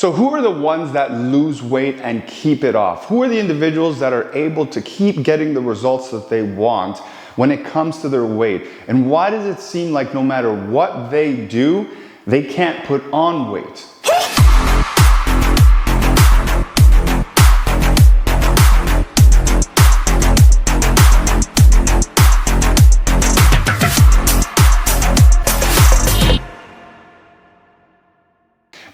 So who are the ones that lose weight and keep it off? Who are the individuals that are able to keep getting the results that they want when it comes to their weight? And why does it seem like no matter what they do, they can't put on weight?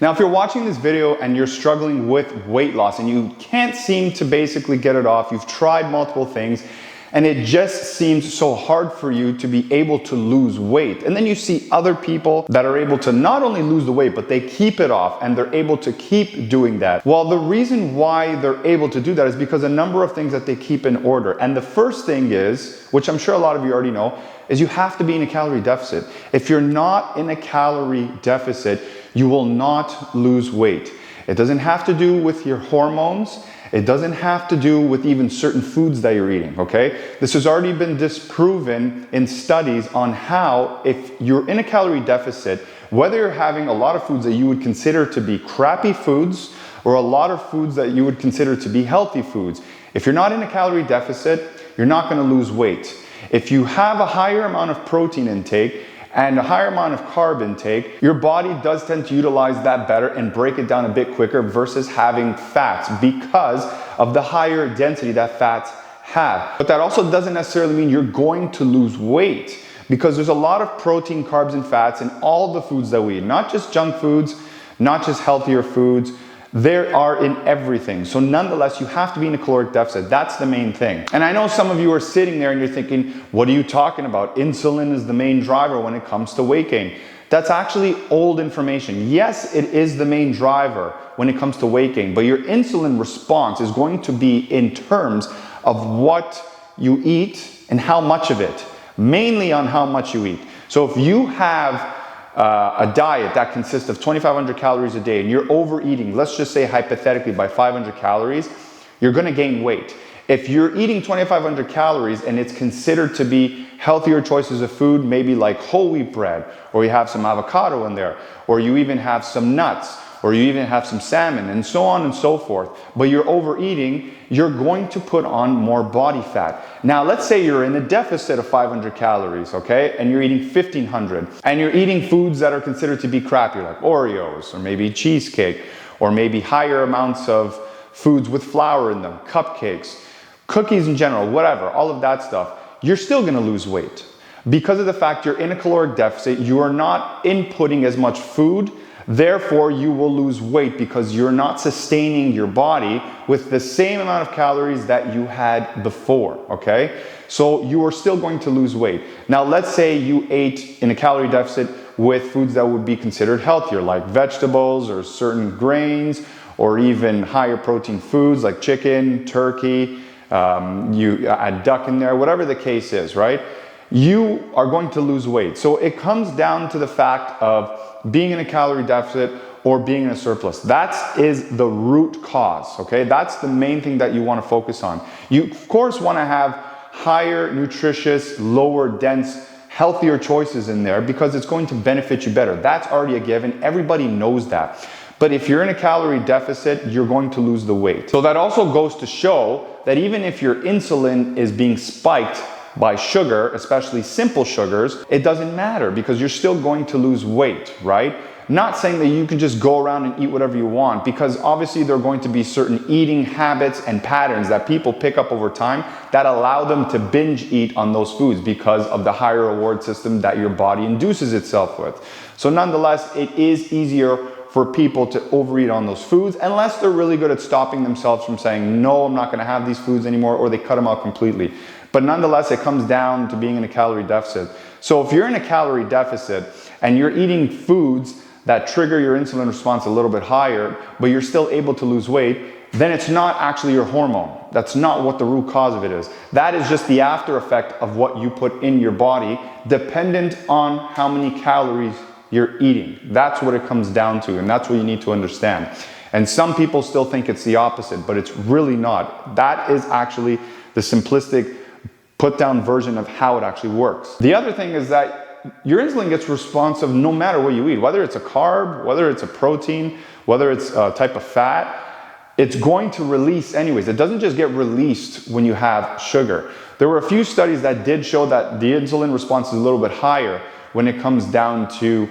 Now, if you're watching this video and you're struggling with weight loss and you can't seem to basically get it off, you've tried multiple things, and it just seems so hard for you to be able to lose weight. And then you see other people that are able to not only lose the weight, but they keep it off and they're able to keep doing that. Well, the reason why they're able to do that is because a number of things that they keep in order. And the first thing is, which I'm sure a lot of you already know, is you have to be in a calorie deficit. If you're not in a calorie deficit, you will not lose weight. It doesn't have to do with your hormones. It doesn't have to do with even certain foods that you're eating, okay? This has already been disproven in studies on how if you're in a calorie deficit, whether you're having a lot of foods that you would consider to be crappy foods or a lot of foods that you would consider to be healthy foods, if you're not in a calorie deficit, you're not gonna lose weight. If you have a higher amount of protein intake and a higher amount of carb intake, your body does tend to utilize that better and break it down a bit quicker versus having fats because of the higher density that fats have. But that also doesn't necessarily mean you're going to lose weight, because there's a lot of protein, carbs, and fats in all the foods that we eat, not just junk foods, not just healthier foods. There are in everything. So nonetheless, you have to be in a caloric deficit. That's the main thing. And I know some of you are sitting there and you're thinking, what are you talking about? Insulin is the main driver when it comes to weight gain. That's actually old information. Yes, it is the main driver when it comes to weight gain, but your insulin response is going to be in terms of what you eat and how much of it, mainly on how much you eat. So if you have a diet that consists of 2,500 calories a day and you're overeating, let's just say hypothetically by 500 calories, you're gonna gain weight. If you're eating 2,500 calories and it's considered to be healthier choices of food, maybe like whole wheat bread, or you have some avocado in there, or you even have some nuts, or you even have some salmon, and so on and so forth, but you're overeating, you're going to put on more body fat. Now, let's say you're in a deficit of 500 calories, okay, and you're eating 1,500, and you're eating foods that are considered to be crappy, like Oreos, or maybe cheesecake, or maybe higher amounts of foods with flour in them, cupcakes, cookies in general, whatever, all of that stuff. You're still gonna lose weight. Because of the fact you're in a caloric deficit, you are not inputting as much food. Therefore, you will lose weight because you're not sustaining your body with the same amount of calories that you had before, okay? So you are still going to lose weight. Now, let's say you ate in a calorie deficit with foods that would be considered healthier, like vegetables or certain grains, or even higher protein foods like chicken, turkey, you add duck in there, whatever the case is, right? You are going to lose weight. So it comes down to the fact of being in a calorie deficit or being in a surplus. That is the root cause, okay? That's the main thing that you want to focus on. You, of course, want to have higher, nutritious, lower dense, healthier choices in there because it's going to benefit you better. That's already a given. Everybody knows that. But if you're in a calorie deficit, you're going to lose the weight. So that also goes to show that even if your insulin is being spiked by sugar, especially simple sugars, it doesn't matter because you're still going to lose weight, right? Not saying that you can just go around and eat whatever you want, because obviously there are going to be certain eating habits and patterns that people pick up over time that allow them to binge eat on those foods because of the higher reward system that your body induces itself with. So nonetheless, it is easier for people to overeat on those foods unless they're really good at stopping themselves from saying, no, I'm not gonna have these foods anymore, or they cut them out completely. But nonetheless, it comes down to being in a calorie deficit. So if you're in a calorie deficit and you're eating foods that trigger your insulin response a little bit higher, but you're still able to lose weight, then it's not actually your hormone. That's not what the root cause of it is. That is just the after effect of what you put in your body, dependent on how many calories you're eating. That's what it comes down to, and that's what you need to understand. And some people still think it's the opposite, but it's really not. That is actually the simplistic put down version of how it actually works. The other thing is that your insulin gets responsive no matter what you eat, whether it's a carb, whether it's a protein, whether it's a type of fat, it's going to release anyways. It doesn't just get released when you have sugar. There were a few studies that did show that the insulin response is a little bit higher when it comes down to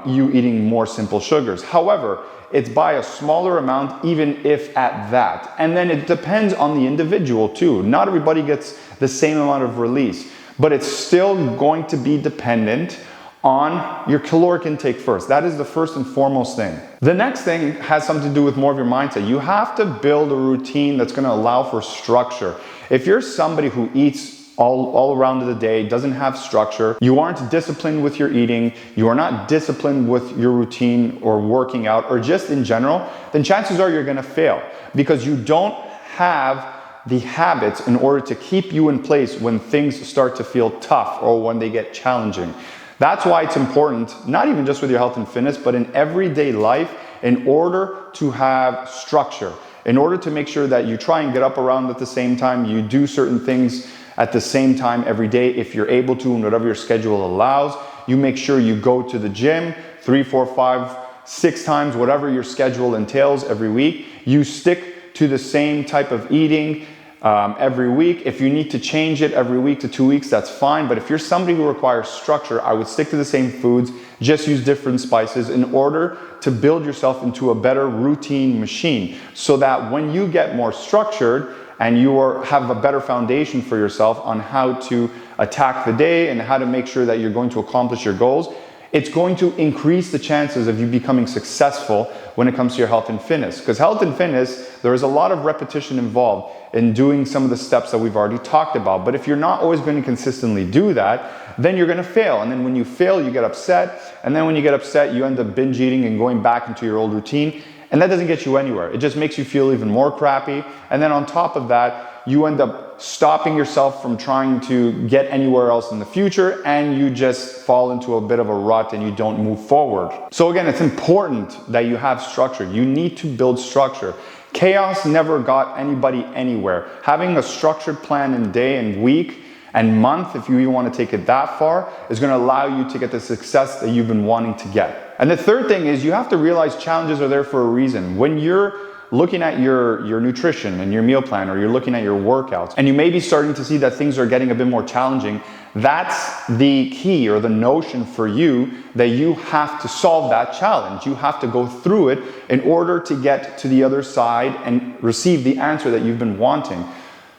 you eating more simple sugars. However, it's by a smaller amount, even if at that. And then it depends on the individual too. Not everybody gets the same amount of release, but it's still going to be dependent on your caloric intake first. That is the first and foremost thing. The next thing has something to do with more of your mindset. You have to build a routine that's going to allow for structure. If you're somebody who eats all around the day, doesn't have structure, you aren't disciplined with your eating, you are not disciplined with your routine or working out or just in general, then chances are you're going to fail because you don't have the habits in order to keep you in place when things start to feel tough or when they get challenging. That's why it's important, not even just with your health and fitness, but in everyday life, in order to have structure, in order to make sure that you try and get up around at the same time, you do certain things at the same time every day if you're able to and whatever your schedule allows. You make sure you go to the gym 3, 4, 5, 6 times, whatever your schedule entails every week. You stick to the same type of eating every week. If you need to change it every week to 2 weeks, that's fine. But if you're somebody who requires structure, I would stick to the same foods, just use different spices in order to build yourself into a better routine machine so that when you get more structured and you have a better foundation for yourself on how to attack the day and how to make sure that you're going to accomplish your goals, it's going to increase the chances of you becoming successful when it comes to your health and fitness. Because health and fitness, there is a lot of repetition involved in doing some of the steps that we've already talked about. But if you're not always going to consistently do that, then you're going to fail. And then when you fail, you get upset. And then when you get upset, you end up binge eating and going back into your old routine. And that doesn't get you anywhere. It just makes you feel even more crappy. And then on top of that, you end up stopping yourself from trying to get anywhere else in the future, and you just fall into a bit of a rut and you don't move forward. So again, it's important that you have structure. You need to build structure. Chaos never got anybody anywhere. Having a structured plan in day and week and month, if you even want to take it that far, is going to allow you to get the success that you've been wanting to get. And the third thing is you have to realize challenges are there for a reason. When you're looking at your nutrition and your meal plan, or you're looking at your workouts, and you may be starting to see that things are getting a bit more challenging, that's the key or the notion for you that you have to solve that challenge. You have to go through it in order to get to the other side and receive the answer that you've been wanting.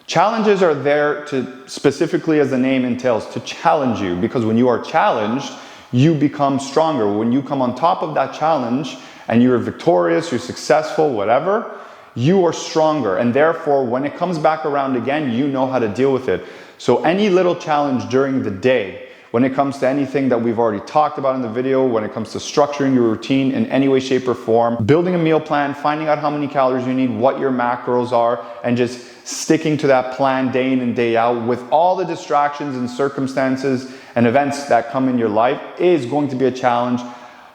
Challenges are there to, specifically as the name entails, to challenge you, because when you are challenged, you become stronger. When you come on top of that challenge and you're victorious, you're successful, whatever, you are stronger. And therefore, when it comes back around again, you know how to deal with it. So any little challenge during the day, when it comes to anything that we've already talked about in the video, when it comes to structuring your routine in any way, shape, or form, building a meal plan, finding out how many calories you need, what your macros are, and just sticking to that plan day in and day out with all the distractions and circumstances and events that come in your life is going to be a challenge.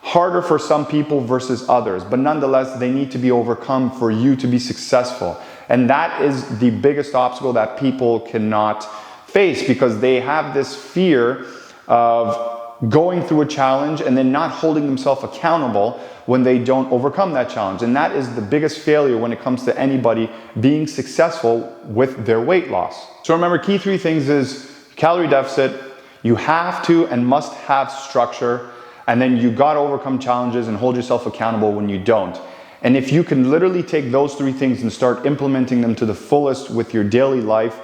Harder for some people versus others, but nonetheless, they need to be overcome for you to be successful. And that is the biggest obstacle that people cannot face, because they have this fear of going through a challenge and then not holding themselves accountable when they don't overcome that challenge. And that is the biggest failure when it comes to anybody being successful with their weight loss. So remember, key 3 things is calorie deficit, you have to and must have structure, and then you got to overcome challenges and hold yourself accountable when you don't. And if you can literally take those 3 things and start implementing them to the fullest with your daily life,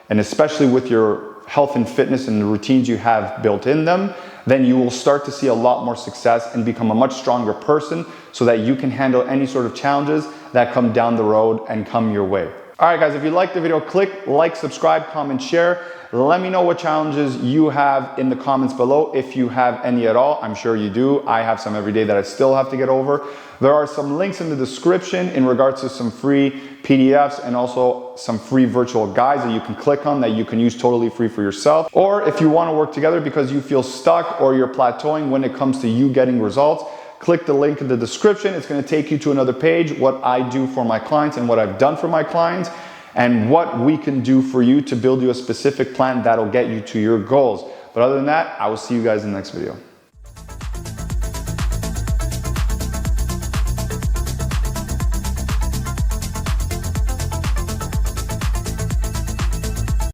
and especially with your health and fitness and the routines you have built in them, then you will start to see a lot more success and become a much stronger person so that you can handle any sort of challenges that come down the road and come your way. All right, guys, if you liked the video, click like, subscribe, comment, share. Let me know what challenges you have in the comments below, if you have any at all. I'm sure you do. I have some every day that I still have to get over. There are some links in the description in regards to some free PDFs and also some free virtual guides that you can click on that you can use totally free for yourself. Or if you want to work together because you feel stuck or you're plateauing when it comes to you getting results, click the link in the description. It's going to take you to another page, what I do for my clients and what I've done for my clients, and what we can do for you to build you a specific plan that'll get you to your goals. But other than that, I will see you guys in the next video.